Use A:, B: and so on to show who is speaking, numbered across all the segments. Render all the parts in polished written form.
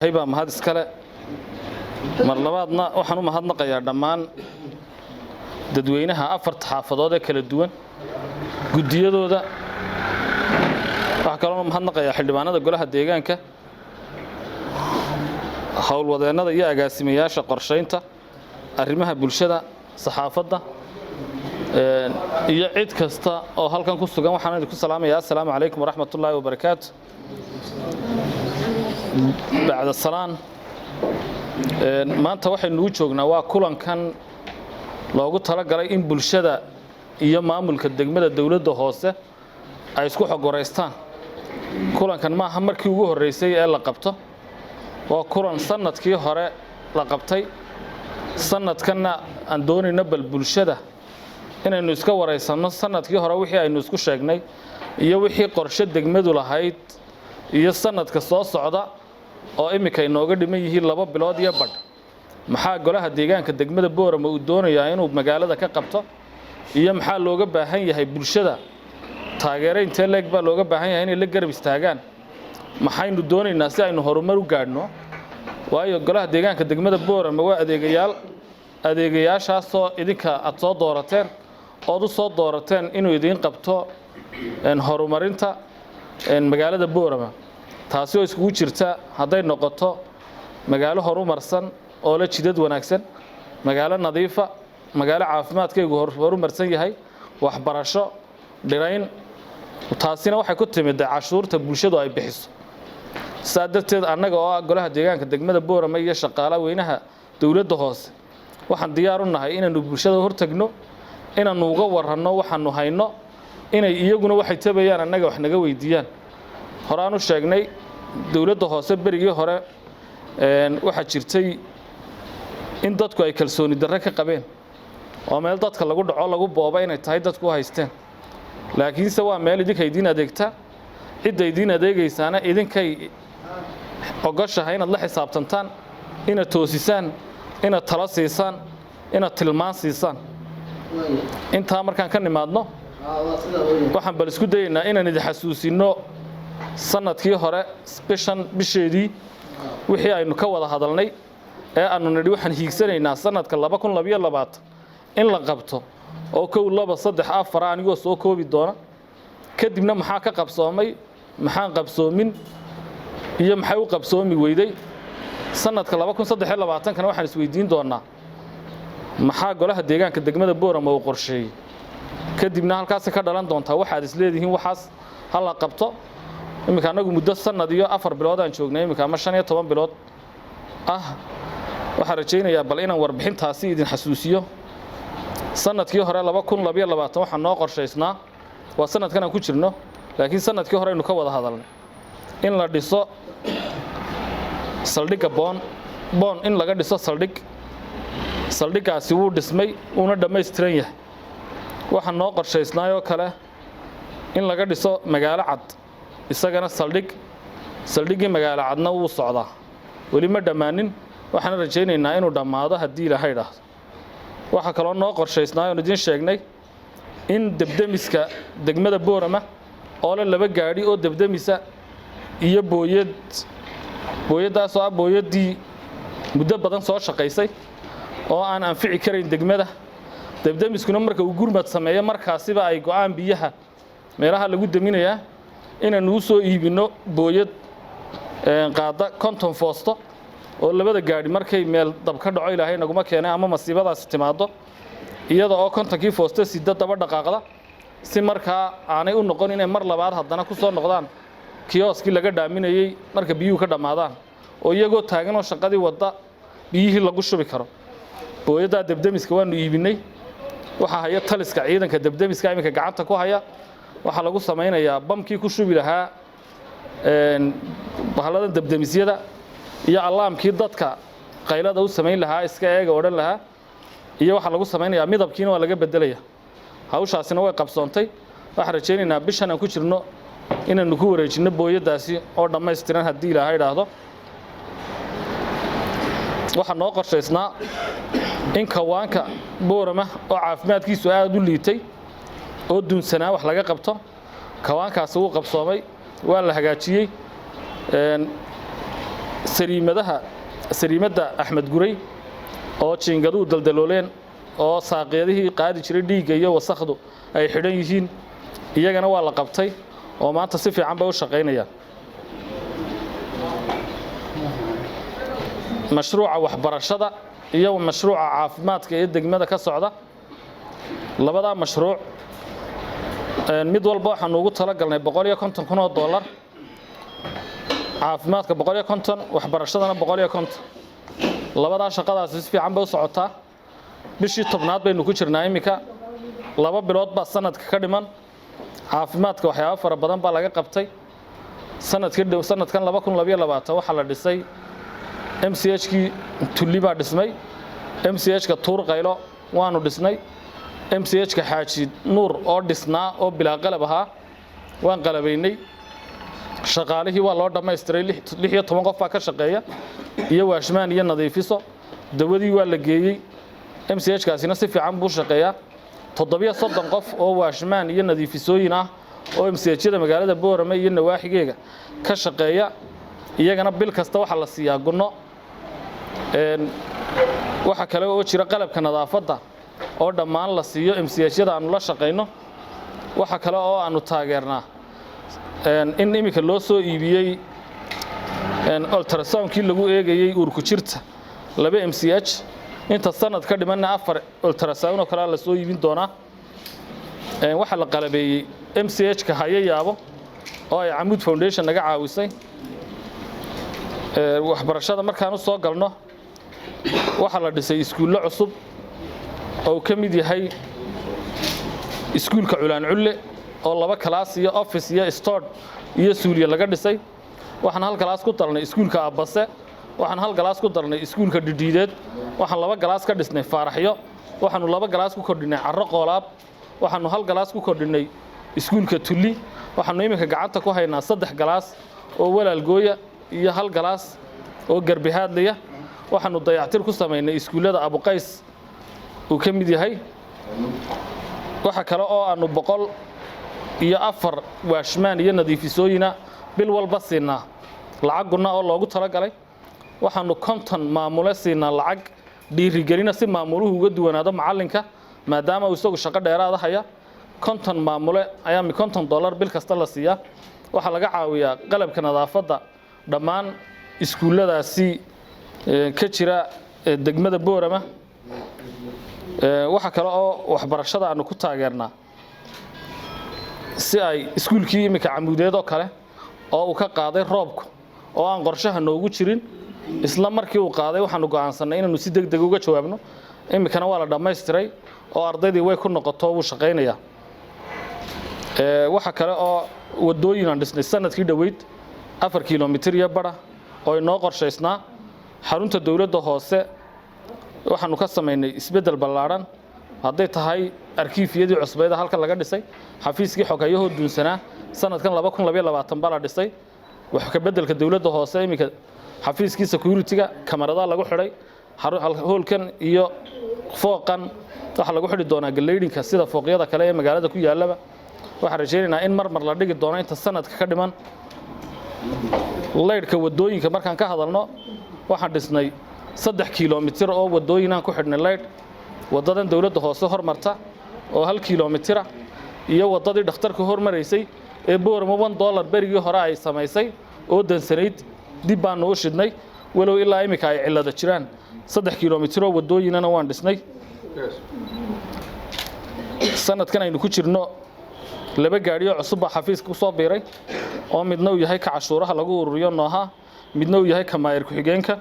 A: هيبة مهد إسكالة مرلبادنا وحنو مهدنا قيار دمان ددوينها أفرت حافظات كلا الدوان قدية ده وحكالون مهدنا قيار حلبانا ده قولها الديجان ك حول وضعنا ده يا جاسمياش قرشينتا أرمها بولشة صحافة يعيد كستا أو هل كان كوستو جام وحنا نقول السلام عليكم ورحمة الله وبركاته. بعد الصلاة ما أنت واحد نوجهنا وكلن كان لو قلت لك قرأ إن بولشة يوم معمول كدقمة الدولة ده هاسة أيسكو حق قريستان كلن كان ما همر كيوه الرئيسي إلا قبته وكلن سنة كيه هراء لقبتي سنة كنا عندوني نبل بولشة إن نسكو ورئيسنا سنة كيه هراء وحي أي نسكو شاقني يوحي قرشة دقمة لهايد يسنة كصاص صعدة oo imika inooga dhiman yihiin 2 bilood iyo badh maxaa golaha deegaanka degmada Boorama uu doonayaa inuu magaalada ka qabto iyo maxaa looga baahan yahay bulshada taageeraynta leeg baa looga baahan yahay in la garab istaagaan maxaynu doonaynaa si aynu horumar u gaadhno waayo golaha deegaanka degmada Boorama waa adeegayaashaas oo idinka aad soo doorateen oo soo doorateen inuu idin qabto horumarinta magaalada Boorama taasi oo isku jirta haday noqoto magaalo horumarsan oo la jidad wanaagsan magaalo nadiifa magaalo caafimaadkeedu horumarsan yahay waxbarasho dhirayn taasina waxay ku timid cashuurta bulshadu ay bixiso saadateed annaga oo golaha deegaanka degmada Boorama iyo shaqaalaha weynaha dawladda hoose waxaan diyaar u nahay inaanu bulshada hortagno inaanu uga warrano waxaanu hayno inay iyaguna waxay tabayaan annaga wax naga weydiiyaan horaan u sheegnay dawladda hoose berigii hore waxa jirtay in dadku ay kalsooni darro ka qabeen oo meel dadka lagu dhaco lagu booba inay tahay dadku haysteen laakiin se waa meel idinka idin adeegta cid idin adeegaysaana idinkay ogashahay inaad la xisaabtantaan inaad toosisaan inaad talo siisaan inaad tilmaan siisaan inta markaan ka nimaadno waxaan bal isku dayaynaa inaan idin xasuusino sanadkii hore bisheedii wixii aynu ka wada hadalnay ee aanu nidhi waxaan hiigsanaynaa sanadka 2022 in la qabto oo 1 2 3 4 anigoo soo koobi doona kadibna maxaa ka qabsoomay maxaan qabsoomin iyo maxay u qabsoomi weyday sanadka 2023 kana waxaan isweydiin doonaa maxaa golaha deegaanka degmada Boorama uu qorsheeyay kadibna halkaas ka dhalan doonta waxaad isleedihiin waxaas hal la qabto imika anagu muddo sanad iyo 4 bilood aan joognay imika ama 15 bilood waxa rajaynayaa bal inaan warbixintaasi idin xasuusiyo sanadkii hore 2022 waxa noo qorshaysnaa waa sanadkan aan ku jirno laakiin sanadkii hore aynu ka wada hadalnay in la dhiso saldhigga boon in laga dhiso saldhiggaasi wuu dhismay una dhameystiran yahay waxa noo qorshaysnaayoo kale in laga dhiso magaalo cad isagana saldhiggii magaalo cadna wuu socdaa weli ma dhammaanin waxaan rajaynaynaa inuu dhammaado haddii Ilaahay dhaahdo waxa kaloo noo qorshaysnaa oo idin sheegnay in debdemiska degmada Boorama oo la 2 gaari oo debdemisa iyo booyadaas oo booyadii muddo badan soo shaqaysay oo aan anfici karin degmada debdemiskuna marka uu gurmad sameeyo markaasiba ay go'aan biyaha meelaha lagu daminayaa inaanu soo iibino booyad qaada konton foosto oo 2 gaari markay meel dab ka dhaco Ilaahay naguma keenay ama masiibadaas timaado iyada oo kontonkii foosto sida daba dhaqaaqda si markaa aanay u noqon inay mar labaad haddana ku soo noqdaan kioski laga dhaaminayay marka biyuhu ka dhamaadaan oo iyagoo taagan oo shaqadii wada biyihii lagu shubi karo booyada debdemiska waanu iibinay waxa haya taliska ciidanka debdemiska imika gacanta ku haya waxa lagu sameeyaa bamkii ku shubi lahaa bahalada debdemisyada iyo alarmkii dadka qaylada u sameyn lahaa iska eega oran lahaa iyo waxa lagu sameeyaa midabkiina waa laga bedelayaa hawshaasina way qabsoontay waxa rajaynaynaa bishan aan ku jirno inaanu ku wareejino booyadaasi oo dhameystiran haddii Ilaahay dhaahdo waxa noo qorshaysnaa in kawaanka Boorama oo caafimaadkiisu aad u liitay oo dunsanaa wax laga qabto kawaankaas uu qabsoomay waa la hagaajiyay sariimada Axmed Guray oo jiingadu daldalooleen oo saaqeedihii qaadi jiray dhiigga iyo wasakhdu ay xidhan yihiin iyagana waa la qabtay oo maanta si fiican bay u shaqeynayaan. mashruuca waxbarashada iyo mashruuca caafimaadka ee degmada ka socda labada mashruuc mid walba waxaan ugu tala galnay $150,000 caafimaadka 150 waxbarashadana 150 labada shaqadaas si fiican bay u socotaa. bishii tobnaad baynu ku jirnaa imika 2 bilood baa sanadka ka dhiman. caafimaadka waxyaabo fara badan baa laga qabtay. sanadkan 2022 waxa la dhisay MCH-kii Tulli baa dhismay. MCH-ka Tuur Qaylo waanu dhisnay. MCH-ka Xaaji Nuur oo dhisnaa oo bilaa qalab ahaa waan qalabaynay. shaqaalihii waa loo dhammaystiray 16 qof baa ka shaqeeya iyo waashmaan iyo nadiifiso. dawadii waa la geeyay. MCH-kaasina si fiican buu shaqeeyaa. 730 qof oo waashmaan iyo nadiifisooyin ah oo MCH-yada magaalada Boorama iyo nawaaxigeega ka shaqeeya iyagana bil kasta waxa la siiyaa gunno. waxa kale oo jira qalabka nadaafadda oo dhammaan la siiyo MCH-yada aanu la shaqeyno. waxa kale oo aanu taageernaa in imika loo soo iibiyay ultrasound-kii lagu eegayay uurku jirta 2 MCH inta sanad ka dhimanna 4 ultrasound oo kale la soo iibin doonaa. waxa la qalabeeyay MCH-ka Hayayaabo oo ay Amuud Foundation naga caawisay. waxbarashada markaan u soo galno waxa la dhisay iskuulo cusub oo ka mid yahay iskuulka Culaan Culle oo 2 class iyo office iyo store iyo suuliye laga dhisay. waxaan hal class ku darnay iskuulka Abase. waxaan hal class ku darnay iskuulka Dhidiideed. waxaan 2 class ka dhisnay Faaraxyo. waxaanu 2 class ku kordhinay Carro Qoolaab. waxaanu hal class ku kordhinay iskuulka Tulli. waxaanu imika gacanta ku haynaa 3 class oo Walaalgooya iyo hal class oo Garbihaadlaya. waxaanu dayactir ku sameynay iskuulada Abu Qays oo ka mid yahay. waxa kale oo aanu 104 waashmaan iyo nadiifisooyina bil walba siinaa lacaguna oo loogu tala galay. waxaanu 50 maamule siinaa lacag dhiirigelina si maamuluhu uga duwanaado macalinka maadaama uu isagu shaqo dheeraad haya. 50 maamule ayaa $50 bil kasta la siiyaa. waxa laga caawiyaa qalabka nadaafadda dhammaan iskuuladaasi ka jira degmada Boorama. waxa kale oo waxbarashada aanu ku taageernaa si ay iskuulkii imika Camuudeed oo kale oo uu ka qaaday roobku oo aan qorshaha noogu jirin isla markii uu qaaday waxaanu go'aansanay inaanu si degdeg uga jawaabno. imikana waa la dhammaystiray oo ardaydii way ku noqoto uu shaqeynaya. waxa kale oo wadooyin aan dhisnay sanadkii dhaweyd 4 kiiloomitir iyo badh oo inoo qorshaysnaa. xarunta dawladda hoose waxaanu ka sameynay isbedel ballaaran hadday tahay arkiifiyadii cusbeeda halka laga dhisay. xafiiskii xogayahoo duunsanaa sanadkan 2022 baa la dhisay. wax ka bedelka dawladda hoose imika xafiiskii security-ga kamarada lagu xidhay. hoolkan iyo fooqan waxa lagu xidhi doonaa galeydinka sida fooqyada kale ee magaalada ku yaalaba. waxaan rajaynaynaa in mar la dhigi doono inta sanadka ka dhiman. leydhka wadooyinka markaan ka hadalno waxaan dhisnay 3 kiiloomitir oo wadooyin aan ku xidhnay leydh. wadadan dawladda hoose hormarta oo 1 kiiloomitir iyo wadadii dhakhtarka hormaraysay ee Boorama $1 berigii hore ay samaysay oo dansanayd dib baan u shidnay walow ilaa imika ay cilada jiraan. 3 kiiloomitir oo wadooyinana waan dhisnay. sanadkan aynu ku jirno 2 gaariyo cusub baa xafiiska ku soo biiray oo midna uu yahay ka cashuuraha lagu ururiyo nooha midna uu yahay ka maayir ku xigeenka.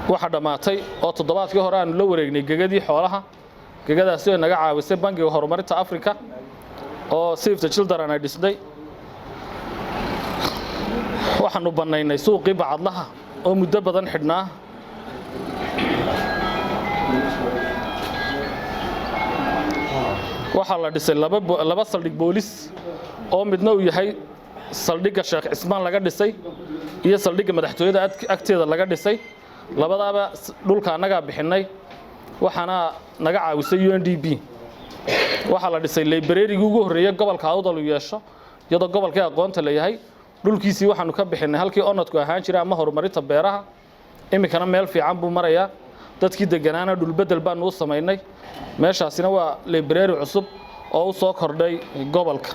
A: waxa dhamaatay oo toddobaadkii hore aanu la wareegnay gegadii xoolaha. gegadaasi oo naga caawisay Bangiga Horumarinta Afrika oo Save the Children ay dhisnay. waxaanu banaynay suuqii bacadlaha oo muddo badan xidhnaa. waxa la dhisay 2 saldhig boolis oo midna uu yahay saldhigga Sheekh Cismaan laga dhisay iyo saldhigga madaxtooyada agteeda laga dhisay. labadaaba dhulka anaga bixinay. waxaana naga caawisay UNDP. waxa la dhisay library-gii ugu horeeyay gobolka Awdal u yeesho iyadoo gobolka aqoonta leeyahay dhulkiisii waxaanu ka bixinay halkii onadku ahaan jiray ama horumarinta beeraha iminkana meel fiican buu marayaa dadkii deganaana dhulbedel baanu u samaynay meeshaasina waa library cusub oo u soo kordhay gobolka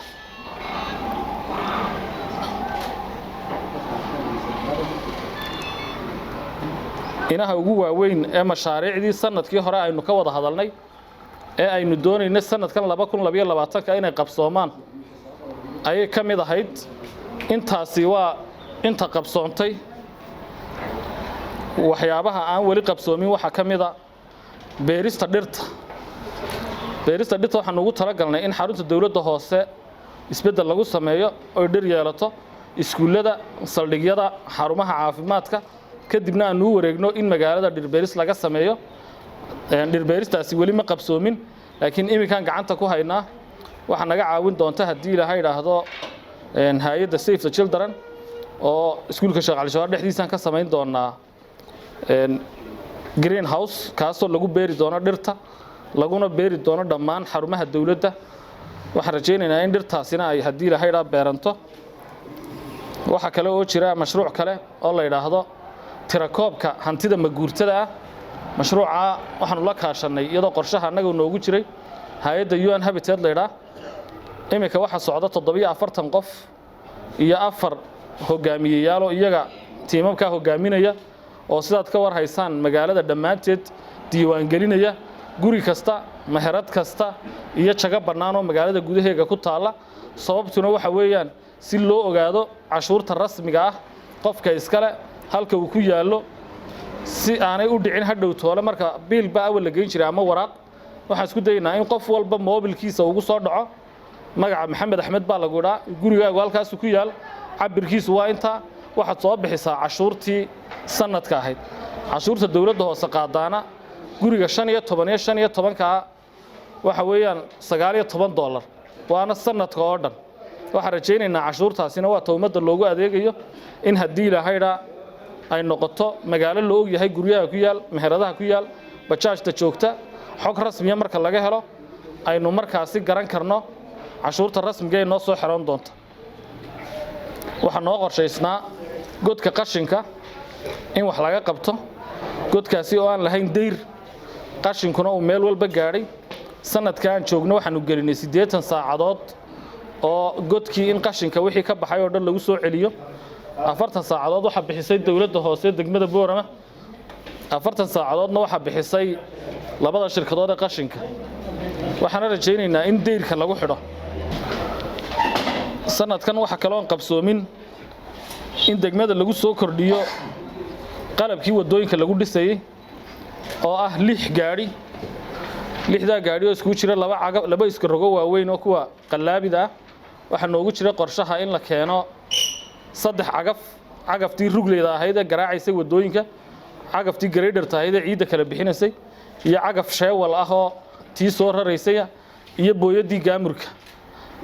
A: inaha ugu waaweyn ee mashaariicdii sanadkii hore aynu ka wada hadalnay ee aynu doonaynay sanadkan 2022 inay qabsoomaan ayay ka mid ahayd intaasi waa inta qabsoontay waxyaabaha aan wali qabsoomin waxa ka mid ah beerista dhirta waxaan ugu talagalnay in xarunta dawladda hoose isbedel lagu sameeyo oo dhir yeelato iskuulada saldhigyada xarumaha caafimaadka kadibna aanu wareegno in magaalada dhirbeeris laga sameeyo dhirbeeristaasi wali ma qabsoomin laakiin iminkan gacanta ku haynaa waxa naga caawin doonta hadii Ilaahay yiraahdo hay'adda Save the Children oo iskuulka Sheekh Cali Shawaar dhexdiisan ka sameyn doona greenhouse kaasoo lagu beeri doono dhirta laguna beeri doono dhammaan xarumaha dawladda waxaan rajaynaynaa in dhirtaasina ay hadii Ilaahay yiraahdo beeranto waxa kale oo jira mashruuc kale oo la yiraahdo tirakoobka hantida maguurtada ah mashruuca waxaanu la kaashanay iyadoo qorshaha anagu noogu jiray hay'adda UN Habitat leeyahay imika waxa socda 740 qof iyo 4 hogaamiyeyaal oo iyaga tiimamka hogaaminaya oo sidaad ka war haysaan magaalada dhamaanteed diiwaan gelinaya guri kasta meherad kasta iyo jaga bannaan oo magaalada gudaheega ku taala sababtuna waxa weeyaan si loo ogaado cashuurta rasmiga ah qofka iskale halka uu ku yaalo si aanay u dhicin hadhow toole marka biil ba awal la geyn jiray ama waraaq waxa isku daynaa in qof walba mobilkiisa ugu soo dhaco magaca Maxamed Axmed baa lagu dhaa gurigaagu halkaas ku yaal cabirkiisu waa inta waxa soo bixisaa cashuurtii sanadka ahayd cashuurta dawladda hoose qaadaana guriga 15 ka waxa weeyaan $19 waana sanadka oo dhan waxa rajaynaynaa cashuurtaasina waa tawmada loogu adeegayo in hadii Ilaahay ay noqoto magaalo loo og yahay guryaha ku yaal meheradaha ku yaal bajaajta joogta xog rasmi ah marka laga helo aynu markaasi garan karno cashuurta rasmiga ee noo soo xiran doonta waxa noo qorshaysnaa godka qashinka in wax laga qabto godkaasi oo aan lahayn deyr qashinkuna uu meel walba gaaray sanadkan joogno waxaanu gelinay 80 saacadood oo godkii in qashinka wixii ka baxay oo dhan lagu soo celiyo 40 saacadood waxa bixisay dawladda hoose degmada Boorama 40 saacadoodna waxa bixisay labada shirkadood ee qashinka waxaan rajaynaynaa in deyrka lagu xidho sanadkan waxa kale oo qabsoomin in degmada lagu soo kordhiyo qalabkii wadooyinka lagu dhisay oo ah 6 gaari 6da gaari oo isku jira laba iska rogo waaweyn oo kuwa qalaabida waxa noogu jira qorshaha in la keeno 3 cagaftii rugleyda ahayd ee garaacaysay wadooyinka cagaftii grader tahayd ee ciida kala bixinaysay iyo cagaf sheewal ah oo tii soo raraysay iyo booyadii gaamurka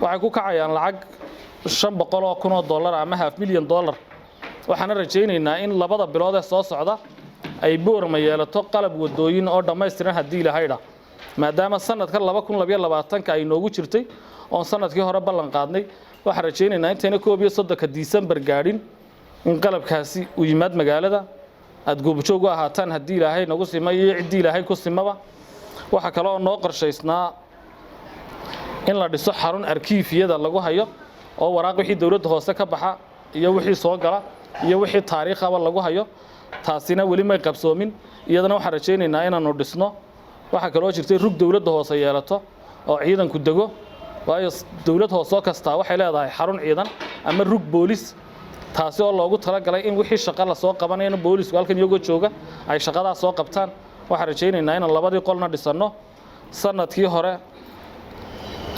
A: waxay ku kacayaan lacag $500,000 ama $500,000 waxaan rajaynaynaa in labada bilood ee soo socda ay Boorama yeelato qalab wadooyin oo dhameystiran hadii Ilaahay maadaama sanadka 2022 ay noogu jirtay oo sanadkii hore ballan qaadnay waxa rajaynaynaa intayna 31 December gaadhin in qalabkaasi uu yimaad magaalada aad goobjoog u ahaataan hadii Ilaahay nagu simayo cidii Ilaahay ku simaba waxa kale oo noo qorshaysnaa in la dhiso xarun arkiifiyada lagu hayo oo waraaq wixii dawladda hoose ka baxa iyo wixii soo gala iyo wixii taariikhaba lagu hayo taasina wali ma qabsoomin iyadana waxa rajaynaynaa inaanu dhisno waxa kale oo jirtay rug dawladda hoose yeelato oo ciidanku dego waayo dawladda hoose kasta waxay leedahay xarun ciidan ama rug boolis taasi oo loogu talagalay in wixii shaqo la soo qabanayna boolisku halkan iyaga jooga ay shaqada soo qabtaan waxa rajaynaynaa in labadii qolna dhisano sanadkii hore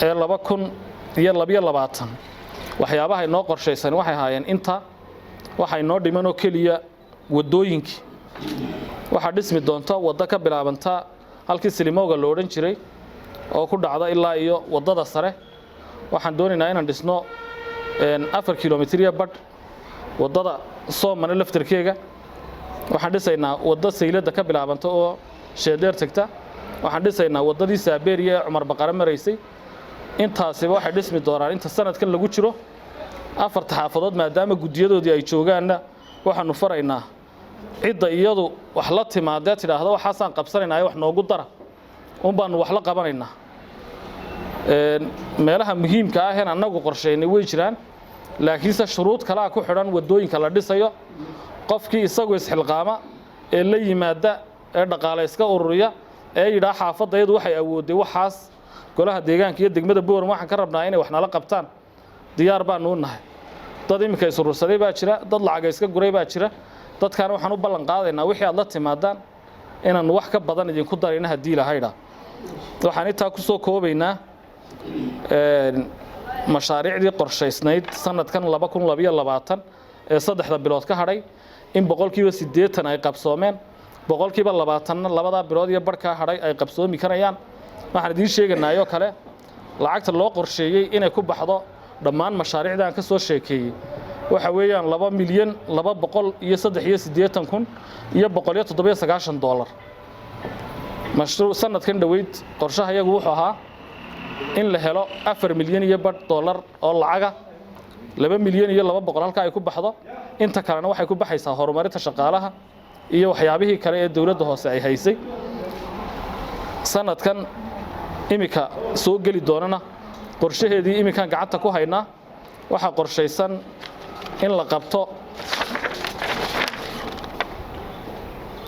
A: ee 2022 waxyaabaha noo qorshaysan waxay haayeen inta waxay noo dhiman oo kaliya wadooyinka waxa dhismi doonta wada ka bilaabanta halkii Silimowga loo oran jiray oo ku dhacda ilaa iyo wadada sare waxaan doonaynaa inaan dhisno 4 kilomitir bad wadada Soomane laftirkeega waxaan dhisaynaa wada saylada ka bilaabanta oo sheedeer tagta waxaan dhisaynaa wadadii Saabeeriye Cumar Baqara maraysay intaasi waxay dhismi doonaan inta sanadkan lagu jiro afarta xaafadood maadaama guddiyadoodii ay joogaanna waxaanu faraynaa cidda iyadu wax la timaadee tidhaahdo waxaasaan qabsanaynaa wax noogu dara baanu wax la qabanaynaa meelaha muhiimka ah een annagu qorshaynay way jiraan laakiinse shuruud kalaa ku xidhan wadooyinka la dhisayo qofkii isagoo isxilqaama ee la yimaada ee dhaqaale iska ururiya ee yidhaa xaafadayadu waxay awooday waxaas golaha deegaanka iyo degmada Boorama waxaan ka rabnaa inay wax nala qabtaan diyaar baan u nahay dad imika isurursaday baa jira dad lacag iska guray baa jira dadkaan waxaan u ballan qaadaynaa wixii aad la timaadaan inaan wax ka badan idinku darayna hadii la haydha waxaan intaa ku soo koobaynaa mashaariicdii qorshaysnayd sanadkan 2022 ee 3 bilood ka hadhay in 80% ay qabsoomeen 20% labada bilood iyo barka hadhay ay qabsoomi karayaan waxaan idin sheeganayo kale lacagta loo qorsheeyay inay ku baxdo dhammaan mashaariicdan ka soo sheekeeyay waxa weeyaan 2 milyan 283 kun iyo $197 mashruuc sanadkan dhaweyd qorshaha iyagu wuxuu ahaa in la helo 4 milyan iyo $1 oo lacaga 2 milyan iyo 200 halka ay ku baxdo inta kalena waxay ku baxaysaa horumarinta shaqaalaha iyo waxyaabihii kale ee dawladda hoose ay haysay sanadkan imika soo gali doonana qorshaheedii imikan gacanta ku haynaa waxa qorshaysan in la qabto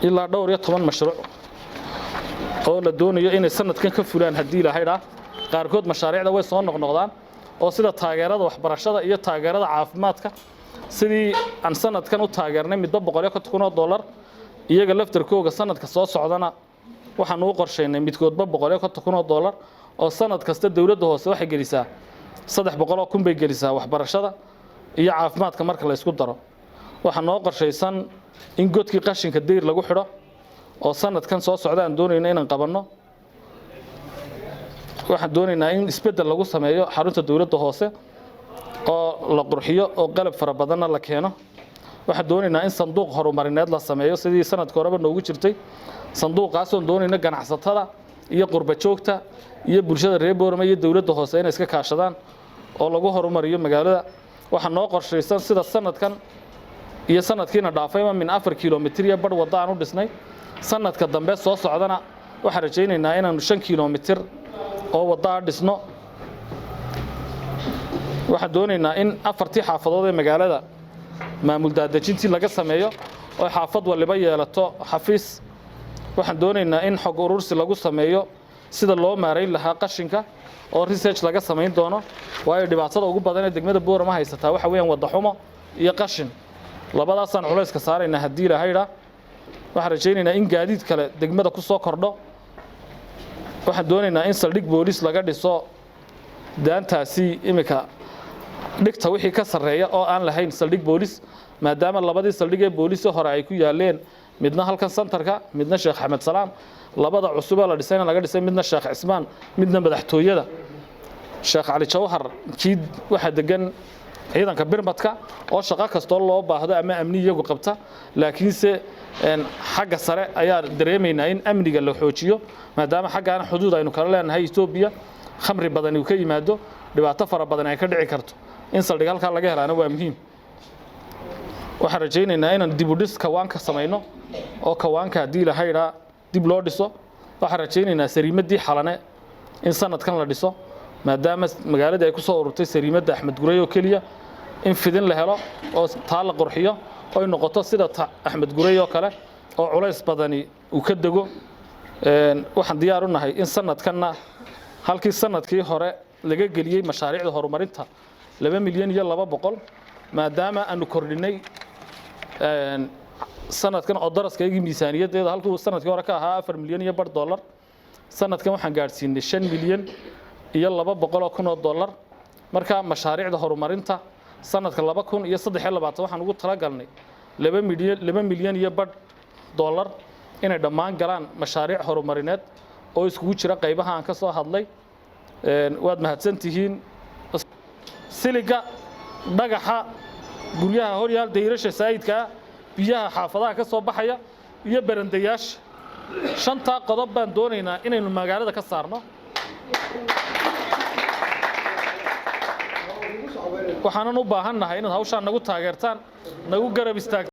A: ilaa dhowr iyo 10 mashruuc oo la doonayo inay sanadkan ka fulaan hadii la haydha qaarkood mashaariicda way soo noqnoqdaan oo sida taageerada waxbarashada iyo taageerada caafimaadka sidii aan sanadkan u taageernay midba $150 iyaga laftarkooga sanadka soo socdana waxaan u qorsheynay midkoodba $150 oo sanad kasta dawladda hoose waxay gelisaa 300 kun bay gelisaa waxbarashada iyo caafimaadka marka la isku daro waxa noo qorshaysan in godkii qashinka deyr lagu xidho oo sanadkan soo socda aan doonayna inaan qabanno waxaan doonaynaa in isbedel lagu sameeyo xarunta dawladda hoose oo la qurxiyo oo qalab fara badan la keeno waxaan doonaynaa in sanduuq horumarineed la sameeyo sidii sanadka horeba noogu jirtay sanduuqaas oo doonayna ganacsatada iyo qurba joogta iyo bulshada reer Boorama iyo dawladda hoose inay iska kaashadaan oo lagu horumariyo magaalada waxa noo qorshaysan sida sanadkan iyo sanadkiina dhaafayma min 4 kiiloomitir iyo bar wada aan u dhisnay sanadka dambe soo socdana waxaan rajaynaynaa inaan 5 kiiloomitir oo wada dhisno waxaan doonaynaa in afartii xaafadood ee magaalada maamul daadajintii laga sameeyo oo xaafad waliba yeelato xafiis waxaan doonaynaa in xog urursi lagu sameeyo sida loo maareyn lahaa qashinka oo research laga sameyn doono waayo dhibaatada ugu badan ee degmada Boorama haysata waxa weeyaan wada xumo iyo qashin labadaas aan culayska saarayna hadii la haydha waxaan rajaynaynaa in gaadiid kale degmada ku soo kordho waxaan doonaynaa in saldhig booliis laga dhiso daantaasi imika dhigta wixii ka sareeya oo aan lahayn saldhig booliis maadaama labadii saldhig ee booliis hore ay ku yaaleen midna halkan santarka midna Sheekh Axmed Salaam labada cusub la dhisayna laga dhisay midna Sheekh Cismaan midna madaxtooyada Sheekh Ali Jawhar kiid waxa degan ciidanka birmadka oo shaqo kasto loo baahdo ama amniyigu qabta laakiinse xagga sare ayaa dareemeynaa in amniga la xoojiyo maadaama xaggaan xuduud aynu kala leenahay Itoobiya khamri badan uu ka yimaado dhibaato fara badan ay ka dhici karto in saldhig halka laga helaana waa muhiim waxaan rajaynaynaa inaan dib u dhis kawaanka sameeyno oo kawaanka hadii la haydha dib loo dhiso waxaan rajaynaynaa sariimadii xalane in sanadkan la dhiso maadaama magaalada ay ku soo ururtay sariimada Axmed Guray oo kaliya in fidin la helo oo taa la qurxiyo oo noqoto sida Axmed Guray oo kale oo culays badani uu ka dago waxaan diyaar u nahay in sanadkanna halkii sanadkii hore laga geliyay mashaariicda horumarinta 2 milyan iyo 200 maadaama aanu kordhinay sanadkan oo daraskayga miisaaniyadeeda halkuu sanadkii hore ka ahaa 4 milyan iyo $1 sanadkan waxaan gaarsiinay 5 milyan iyo 200 kun oo $. marka mashaariicda horumarinta sanadka 2023 waxaan ugu talagalnay 2 milyan iyo $1 inay dhammaan galaan mashaariic horumarineed oo iskugu jira qaybaha aan ka soo hadlay waad mahadsantihiin siliga dhagaxa guryaha horyaal dayrasha saayidka biyaha xaafadaha ka soo baxaya iyo barandayaasha shanta qodob baan doonaynaa inaynu magaalada ka saarno waxaanan u baahannahay inaad hawshaan nagu taageertaan nagu garab istaagtaan